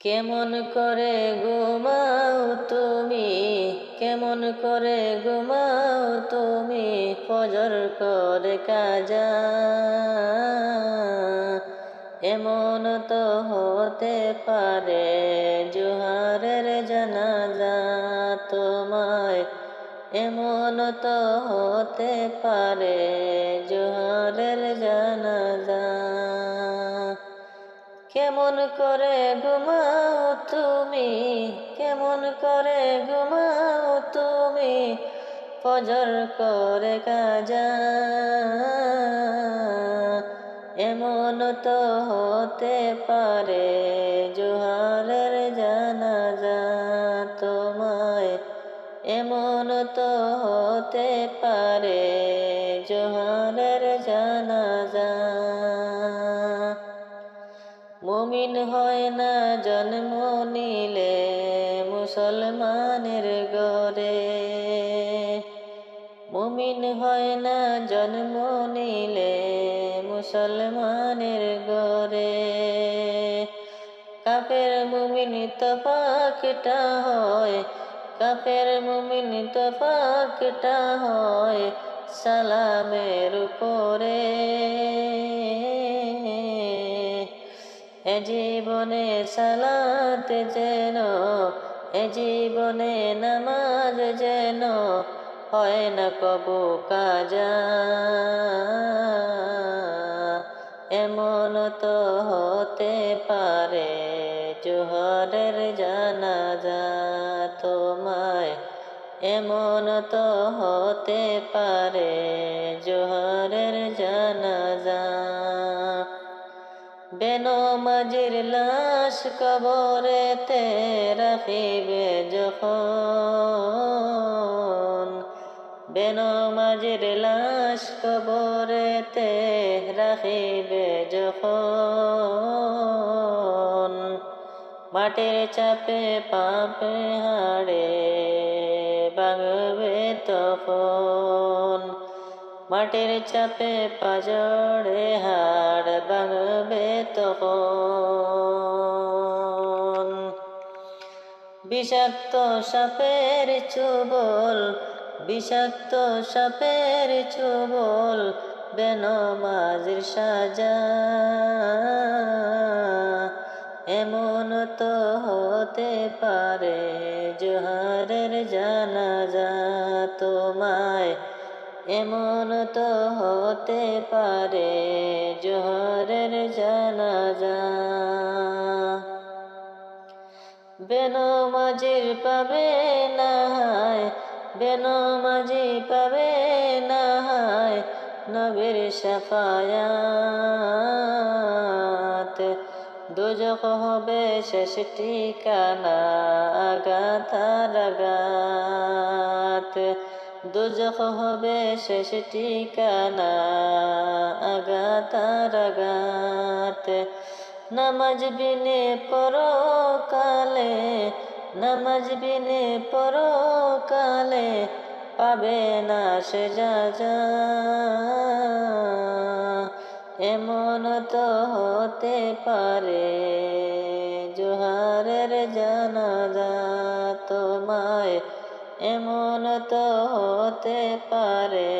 কেমন করে ঘুমাও তুমি, কেমন করে ঘুমাও তুমি, ফজর করে কাজা। এমন তো হতে পারে জোহরের জানাজা তোমায়, এমন তো হতে পারে জোহরের জানাজা। কেমন করে ঘুমাও তুমি, কেমন করে ঘুমাও তুমি, ফজর করে কাজা। এমন তো হতে পারে জোহরের জানাজা তোমায়, এমন তো হতে পারে জোহরের জানাজা। মুমিন হয় না জন্ম নিলে মুসলমানের ঘরে, মুমিন হয় না জন্ম নিলে মুসলমানের ঘরে। কাফের মুমিন তফাকটা হয়, কাফের মুমিন তফাকটা হয় সালামের উপরে। এ জীবনে সালাত যেন, এ জীবনে নামাজ যেন হয় না কবু কাজা। এমন তো হতে পারে জোহরের জানাজা তোমায়, এমন তো হতে পারে জোহরের জানাজা। বেনমাজির লাশ কবরেতে রাখিবে যখন, বেনমাজির লাশ কবরেতে রাখিবে যখন, মাটির চাপে পাপে হাড়ে ভাঙবে তখন, মাটির চাপে পাজড়ে হাড় ভাঙবে তখন। বিষাক্ত সাপের চুবল, বিষাক্ত সাপের চুবল বেনমাজির সাজা। এমন তো হতে পারে জোহরের জানাজা তোমায়, এমন তো হতে পারে জোহরের জানাজা। বেনমাজির পাবে না হায়, বেনমাজি পাবে না হায় নবীর শাফায়াত। দোজখ হবে শেষ ঠিকানা আঘাত আর আঘাত, দোজখ হবে শেষ ঠিকানা আঘাত আর আঘাত। নামাজ বিনে পরকালে, নামাজ বিনে পরকালে পাবে না সে যাজা। এমন তো হতে পারে জোহরের জানাজা তোমায়, এমন তো হতে পারে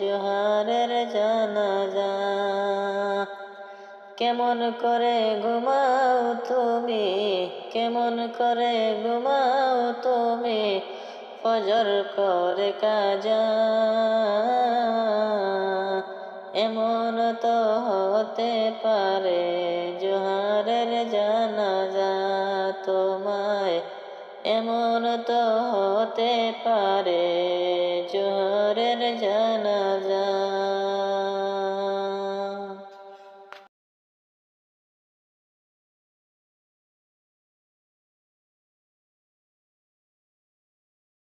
জোহরের জানাজা। কেমন করে ঘুমাও তুমি, কেমন করে ঘুমাও তুমি, ফজর করে কাজা। এমন তো হতে পারে জোহরের জানাজা তোমায়, এমন তো হতে পারে জোহরের জানাজা।